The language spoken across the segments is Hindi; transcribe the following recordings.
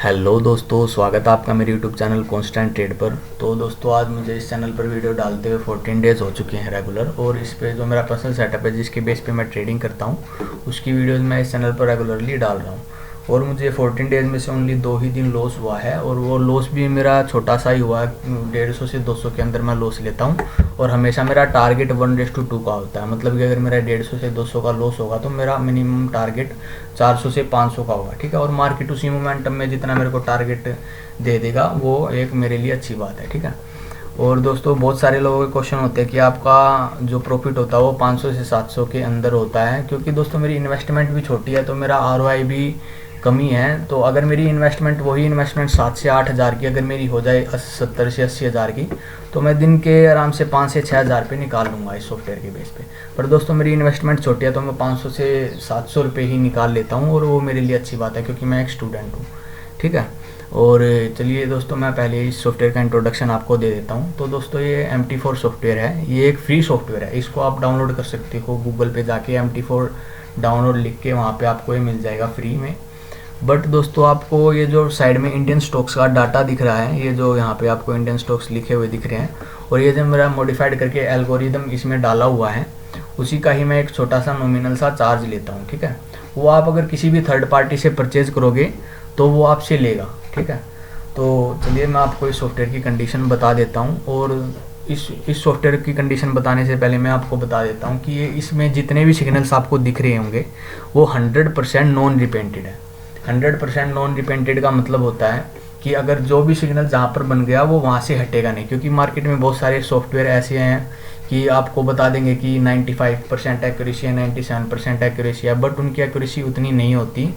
हेलो दोस्तों, स्वागत है आपका मेरे यूट्यूब चैनल कॉन्स्टेंट ट्रेड पर। तो दोस्तों आज मुझे इस चैनल पर वीडियो डालते हुए 14 डेज़ हो चुके हैं रेगुलर, और इस पे जो मेरा पर्सनल सेटअप है जिसके बेस पे मैं ट्रेडिंग करता हूँ उसकी वीडियोस मैं इस चैनल पर रेगुलरली डाल रहा हूँ। और मुझे 14 डेज़ में से ओनली 2 ही दिन लॉस हुआ है, और वो लॉस भी मेरा छोटा सा ही हुआ है। 150 से 200 के अंदर मैं लॉस लेता हूँ, और हमेशा मेरा टारगेट 1:2 का होता है। मतलब कि अगर मेरा 150 से 200 का लॉस होगा तो मेरा मिनिमम टारगेट 400 से 500 का होगा, ठीक है। और मार्केट उसी मोमेंटम में जितना मेरे को टारगेट दे देगा वो एक मेरे लिए अच्छी बात है, ठीक है। और दोस्तों बहुत सारे लोगों के क्वेश्चन होते हैं कि आपका जो प्रॉफिट होता है वो 500 से 700 के अंदर होता है, क्योंकि दोस्तों मेरी इन्वेस्टमेंट भी छोटी है तो मेरा आरओआई भी कमी है। तो अगर मेरी इन्वेस्टमेंट वही इन्वेस्टमेंट 7 से 8 हज़ार की अगर मेरी हो जाए 70 से 80 हज़ार की, तो मैं दिन के आराम से 5 से 6 हज़ार रुपये निकाल लूँगा इस सॉफ्टवेयर के बेस पे। पर दोस्तों मेरी इन्वेस्टमेंट छोटी है तो मैं 500 से 700 रुपये ही निकाल लेता हूँ, और वो मेरे लिए अच्छी बात है क्योंकि मैं एक स्टूडेंट हूँ, ठीक है। और चलिए दोस्तों मैं पहले इस सॉफ्टवेयर का इंट्रोडक्शन आपको दे देता हूँ। तो दोस्तों ये MT4 सॉफ्टवेयर है, ये एक फ्री सॉफ्टवेयर है। इसको आप डाउनलोड कर सकते हो गूगल पे जाके, MT4 डाउनलोड लिख के वहाँ पे आपको ये मिल जाएगा फ्री में। बट दोस्तों आपको ये जो साइड में इंडियन स्टॉक्स का डाटा दिख रहा है, ये जो यहाँ पे आपको इंडियन स्टॉक्स लिखे हुए दिख रहे हैं, और ये जो मेरा मॉडिफाइड करके एल्गोरिदम इसमें डाला हुआ है, उसी का ही मैं एक छोटा सा नॉमिनल सा चार्ज लेता हूँ, ठीक है। वो आप अगर किसी भी थर्ड पार्टी से परचेज करोगे तो वो आपसे लेगा, ठीक है। तो चलिए मैं आपको इस सॉफ्टवेयर की कंडीशन बता देता हूँ, और इस सॉफ्टवेयर की कंडीशन बताने से पहले मैं आपको बता देता हूँ कि ये इसमें जितने भी सिग्नल्स आपको दिख रहे होंगे वो 100% नॉन रिपेंटेड है। 100% नॉन रिपेंटेड का मतलब होता है कि अगर जो भी सिग्नल जहाँ पर बन गया वो वहाँ से हटेगा नहीं, क्योंकि मार्केट में बहुत सारे सॉफ्टवेयर ऐसे हैं कि आपको बता देंगे कि 95% एक्यूरेसी है, 97% एक्यूरेसी है, बट उनकी एक्यूरेसी उतनी नहीं होती,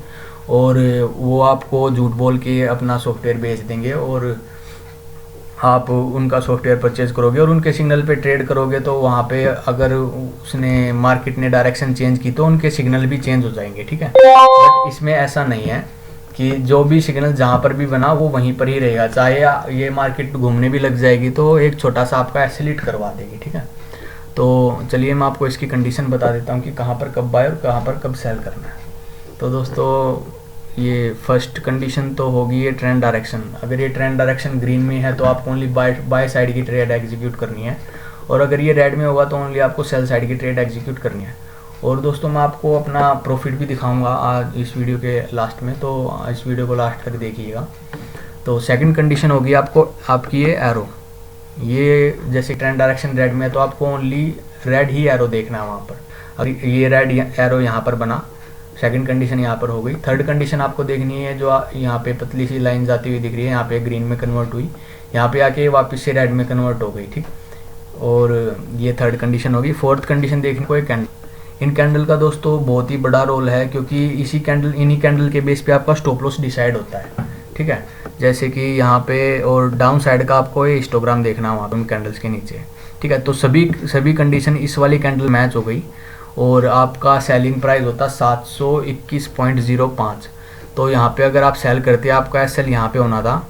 और वो आपको झूठ बोल के अपना सॉफ्टवेयर बेच देंगे, और आप उनका सॉफ्टवेयर परचेज करोगे और उनके सिग्नल पे ट्रेड करोगे तो वहाँ पे अगर उसने मार्केट ने डायरेक्शन चेंज की तो उनके सिग्नल भी चेंज हो जाएंगे, ठीक है। बट इसमें ऐसा नहीं है कि जो भी सिग्नल जहाँ पर भी बना वो वहीं पर ही रहेगा, चाहे ये मार्केट घूमने भी लग जाएगी तो एक छोटा सा आपका एसिलेट करवा देगी, ठीक है। तो चलिए मैं आपको इसकी कंडीशन बता देता हूँ कि कहाँ पर कब बाय और कहाँ पर कब सेल करना है। तो दोस्तों ये फर्स्ट कंडीशन तो होगी ये ट्रेंड डायरेक्शन। अगर ये ट्रेंड डायरेक्शन ग्रीन में है तो आपको ओनली बाय साइड की ट्रेड एग्जीक्यूट करनी है, और अगर ये रेड में होगा तो ओनली आपको सेल साइड की ट्रेड एग्जीक्यूट करनी है। और दोस्तों मैं आपको अपना प्रॉफिट भी दिखाऊंगा आज इस वीडियो के लास्ट में, तो इस वीडियो को लास्ट तक देखिएगा। तो सेकंड कंडीशन होगी आपकी ये एरो, ये जैसे ट्रेंड डायरेक्शन रेड में है तो आपको ओनली रेड ही एरो देखना है वहाँ पर। अगर ये रेड एरो यहाँ पर बना, सेकंड कंडीशन यहाँ पर हो गई। थर्ड कंडीशन आपको देखनी है जो यहाँ पे पतली सी लाइन जाती हुई दिख रही है, यहाँ पे ग्रीन में कन्वर्ट हुई, यहाँ पे आके वापस से रेड में कन्वर्ट हो गई, ठीक। और ये थर्ड कंडीशन होगी। फोर्थ कंडीशन देखने को एक कैंडल, इन कैंडल का दोस्तों बहुत ही बड़ा रोल है, क्योंकि इन्हीं कैंडल के बेस पे आपका स्टॉप लॉस डिसाइड होता है, ठीक है। जैसे कि यहाँ पे और डाउन साइड का आपको ये हिस्टोग्राम देखना है वहाँ पे कैंडल्स के नीचे, ठीक है। तो सभी कंडीशन इस वाली कैंडल मैच हो गई, और आपका सेलिंग प्राइस होता 721.05। तो यहाँ पे अगर आप सेल करते हैं आपका एस एल यहाँ पे होना था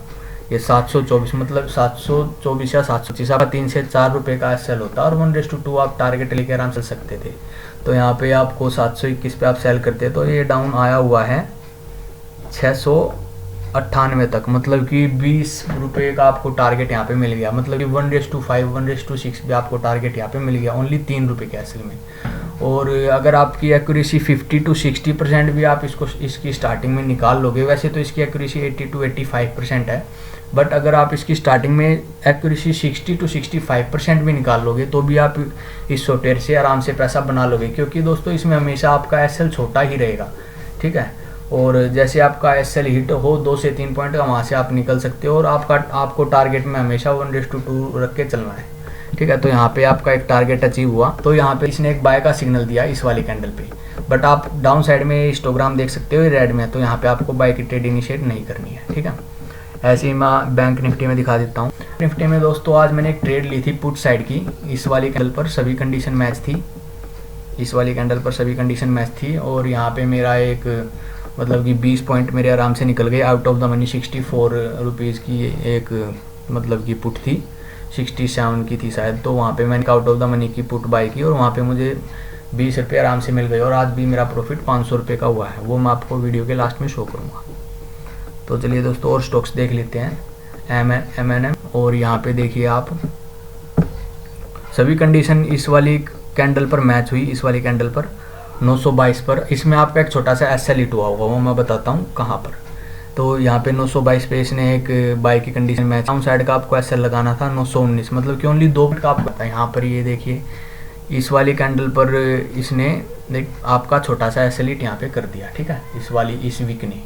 ये 724, मतलब 724 या 725, आपका 3 से 4 रुपये का एस एल होता, और 1:2 आप टारगेट लेके आराम से सकते थे। तो यहाँ पे आपको 721 पे आप सेल करते तो ये डाउन आया हुआ है 698 तक, मतलब कि 20 रुपये का आपको टारगेट यहाँ पे मिल गया। मतलब कि 1:5 1:6 भी आपको टारगेट यहाँ पे मिल गया ओनली 3 रुपये के एस एल में। और अगर आपकी एक्यूरेसी 50 to 60% भी आप इसकी स्टार्टिंग में निकाल लोगे, वैसे तो इसकी एक्यूरेसी 80 to 85% है, बट अगर आप इसकी स्टार्टिंग में एक्यूरेसी 60 to 65% भी निकाल लोगे तो भी आप इस सॉफ्टवेयर से आराम से पैसा बना लोगे, क्योंकि दोस्तों इसमें हमेशा आपका एसएल छोटा ही रहेगा, ठीक है। और जैसे आपका एसएल हिट हो 2 से 3 पॉइंट का, वहाँ से आप निकल सकते हो, और आपको टारगेट में हमेशा 1:2 रख के चलना है, ठीक है। तो यहाँ पे आपका एक टारगेट अचीव हुआ, तो यहाँ पे इसने एक बाय का सिग्नल दिया इस वाली कैंडल पे, बट आप डाउन साइड में हिस्टोग्राम देख सकते हो रेड में, तो यहाँ पे आपको बाय की ट्रेड इनिशिएट नहीं करनी है, ठीक है। ऐसे ही मैं बैंक निफ्टी में दिखा देता हूँ। निफ्टी में दोस्तों आज मैंने एक ट्रेड ली थी पुट साइड की, इस वाली कैंडल पर सभी कंडीशन मैच थी, इस वाली कैंडल पर सभी कंडीशन मैच थी, और यहाँ पे मेरा एक मतलब कि 20 पॉइंट मेरे आराम से निकल गए out of the money. 64 rupees की एक मतलब कि पुट थी, 67 की थी शायद, तो वहाँ पे मैंने आउट ऑफ द मनी की पुट बाई की, और वहाँ पे मुझे 20 रुपये आराम से मिल गए, और आज भी मेरा प्रॉफिट 500 रुपये का हुआ है, वो मैं आपको वीडियो के लास्ट में शो करूँगा। तो चलिए दोस्तों और स्टॉक्स देख लेते हैं। MNM, और यहाँ पे देखिए आप सभी कंडीशन इस वाली कैंडल पर मैच हुई, इस वाली कैंडल पर 922 पर। इसमें आपका एक छोटा सा SL हिट हुआ होगा, वो मैं बताता हूँ कहाँ पर। तो यहाँ पे 922 पे इसने एक बाई की कंडीशन मैच, डाउन साइड का आपको SL लगाना था 919, मतलब कि ओनली 2 का आपको था। यहाँ पर ये देखिए इस वाली कैंडल पर इसने आपका छोटा सा SL हिट यहाँ पे कर दिया, ठीक है, इस वीक ने।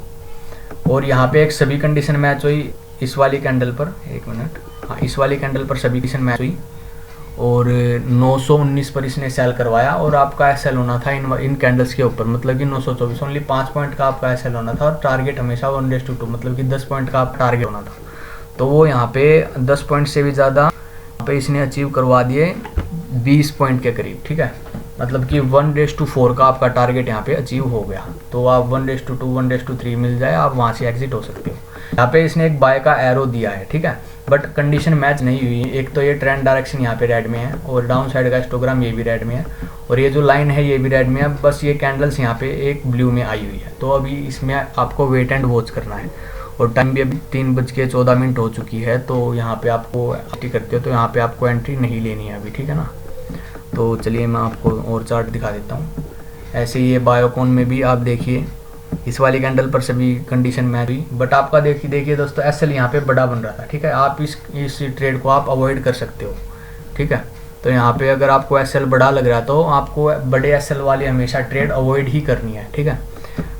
और यहाँ पे एक सभी कंडीशन मैच हुई इस वाली कैंडल पर, एक मिनट, हाँ इस वाली कैंडल पर सभी कंडीशन मैच हुई और 919 पर इसने सेल करवाया और आपका SL होना था इन कैंडल्स के ऊपर, मतलब कि 924, ओनली 5 पॉइंट का आपका SL होना था और टारगेट हमेशा 1:2, मतलब कि 10 पॉइंट का टारगेट होना था। तो वो यहाँ पे 10 पॉइंट से भी ज़्यादा यहाँ पे इसने अचीव करवा दिए 20 पॉइंट के करीब, ठीक है, मतलब कि 1:4 का आपका टारगेट यहाँ पे अचीव हो गया। तो आप 1:2, 1:3 मिल जाए, आप वहाँ से एग्जिट हो सकते हो। यहाँ पे इसने एक बाय का एरो दिया है, ठीक है, बट कंडीशन मैच नहीं हुई। एक तो ये ट्रेंड डायरेक्शन यहाँ पे रेड में है और डाउन साइड का हिस्टोग्राम ये भी रेड में है और ये जो लाइन है ये भी रेड में है, बस ये कैंडल्स यहाँ पे एक ब्लू में आई हुई है। तो अभी इसमें आपको वेट एंड वॉच करना है और टाइम भी अभी 3:14 हो चुकी है। तो यहाँ पे आपको एंट्री करते हो तो यहाँ पे आपको एंट्री नहीं लेनी है अभी, ठीक है ना। तो चलिए मैं आपको और चार्ट दिखा देता हूँ। ऐसे ये बायोकॉन में भी आप देखिए इस वाली कैंडल पर सभी कंडीशन मैच हुई, बट आपका देखिए दोस्तों SL यहाँ पे बड़ा बन रहा था, ठीक है, आप इस ट्रेड को आप अवॉइड कर सकते हो, ठीक है। तो यहाँ पे अगर आपको SL बड़ा लग रहा है तो आपको बड़े SL वाली हमेशा ट्रेड अवॉइड ही करनी है, ठीक है।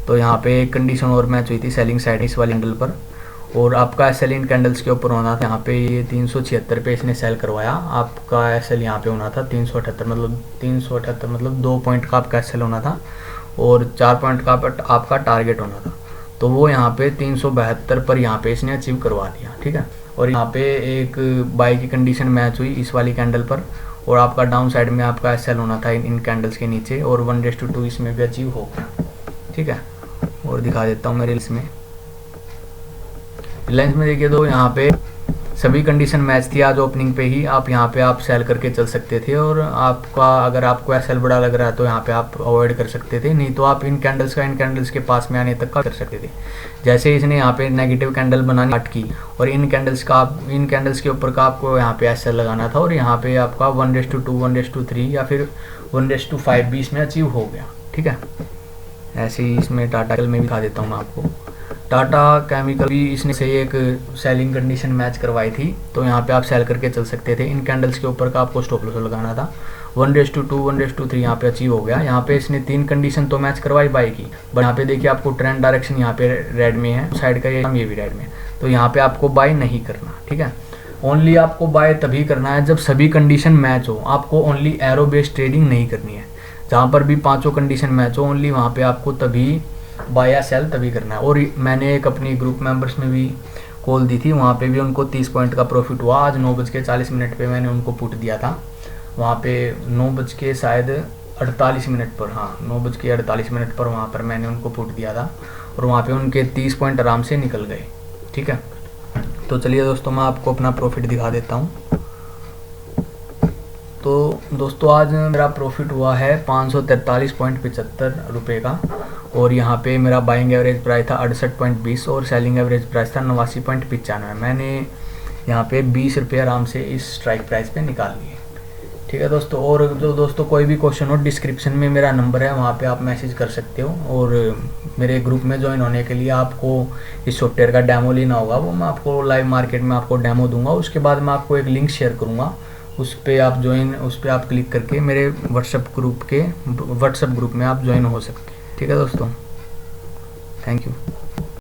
तो यहाँ पे एक कंडीशन और मैच हुई थी सेलिंग साइड इस वाली कैंडल पर और आपका SL इन कैंडल्स के ऊपर होना था। यहाँ पे ये 376 पे इसने सेल करवाया, आपका SL यहाँ पे होना था 378, मतलब 2 पॉइंट का आपका SL होना था और 4 पॉइंट का आपका टारगेट होना था। तो वो यहाँ पे 372 पर यहाँ पे इसने अचीव करवा दिया, ठीक है। और यहाँ पे एक बाई की कंडीशन मैच हुई इस वाली कैंडल पर और आपका डाउन साइड में आपका SL होना था इन कैंडल्स के नीचे और 1:2 इसमें भी अचीव हो गया, ठीक है। और दिखा देता हूँ मेरे इसमें रिलायंस में देखिए तो यहाँ पे सभी कंडीशन मैच थी। आज ओपनिंग पे ही आप यहाँ पे आप सेल करके चल सकते थे और आपका अगर आपको SL बड़ा लग रहा है तो यहाँ पे आप अवॉइड कर सकते थे, नहीं तो आप इन कैंडल्स के पास में आने तक का कर सकते थे। जैसे इसने यहाँ पे नेगेटिव कैंडल बनानी स्टार्ट की और इन कैंडल्स के ऊपर का आपको यहाँ पे SL लगाना था और यहाँ पे आपका 1:2, 1:3 या फिर 1:5 भी इसमें अचीव हो गया, ठीक है। ऐसे ही इसमें टाटा में भी दिखा देता हूँ मैं आपको। टाटा केमिकल भी इसने से एक सेलिंग कंडीशन मैच करवाई थी, तो यहाँ पे आप सेल करके चल सकते थे। इन कैंडल्स के ऊपर का आपको स्टॉप लॉस लगाना था। 1:2, 1:3 यहाँ पे अचीव हो गया। यहाँ पे इसने 3 कंडीशन तो मैच करवाई बाई की, बट यहाँ पे देखिए आपको ट्रेंड डायरेक्शन यहाँ पे रेड में है, साइड का ये भी रेड में, तो यहाँ पे आपको बाय नहीं करना, ठीक है। ओनली आपको बाय तभी करना है जब सभी कंडीशन मैच हो। आपको ओनली एरो बेस्ड ट्रेडिंग नहीं करनी है। जहाँ पर भी 5 कंडीशन मैच हो ओनली वहाँ पे आपको तभी बाय या सेल तभी करना है। और मैंने एक अपनी ग्रुप मेंबर्स में भी कॉल दी थी, वहाँ पे भी उनको 30 पॉइंट का प्रॉफिट हुआ। आज 9:40 पे मैंने उनको पुट दिया था, वहाँ पे 9:48 पर, हाँ 9:48 पर वहाँ पर मैंने उनको पुट दिया था और वहाँ पे उनके 30 पॉइंट आराम से निकल गए, ठीक है। तो चलिए दोस्तों मैं आपको अपना प्रॉफिट दिखा देता हूँ। तो दोस्तों आज मेरा प्रॉफिट हुआ है 543.75 रुपये का और यहाँ पे मेरा बाइंग एवरेज प्राइस था 68.20 और सेलिंग एवरेज प्राइस था 89.95। मैंने यहाँ पे 20 रुपये आराम से इस स्ट्राइक प्राइस पे निकाल लिए, ठीक है दोस्तों। और जो दोस्तों कोई भी क्वेश्चन हो डिस्क्रिप्शन में मेरा नंबर है, वहाँ पे आप मैसेज कर सकते हो। और मेरे ग्रुप में ज्वाइन होने के लिए आपको इस सॉफ्टवेयर का डेमो लेना होगा, वो मैं आपको लाइव मार्केट में आपको डेमो दूंगा। उसके बाद मैं आपको एक लिंक शेयर करूँगा, उस पर आप क्लिक करके मेरे व्हाट्सएप ग्रुप में आप ज्वाइन हो सकते हैं, ठीक है दोस्तों। Thank you.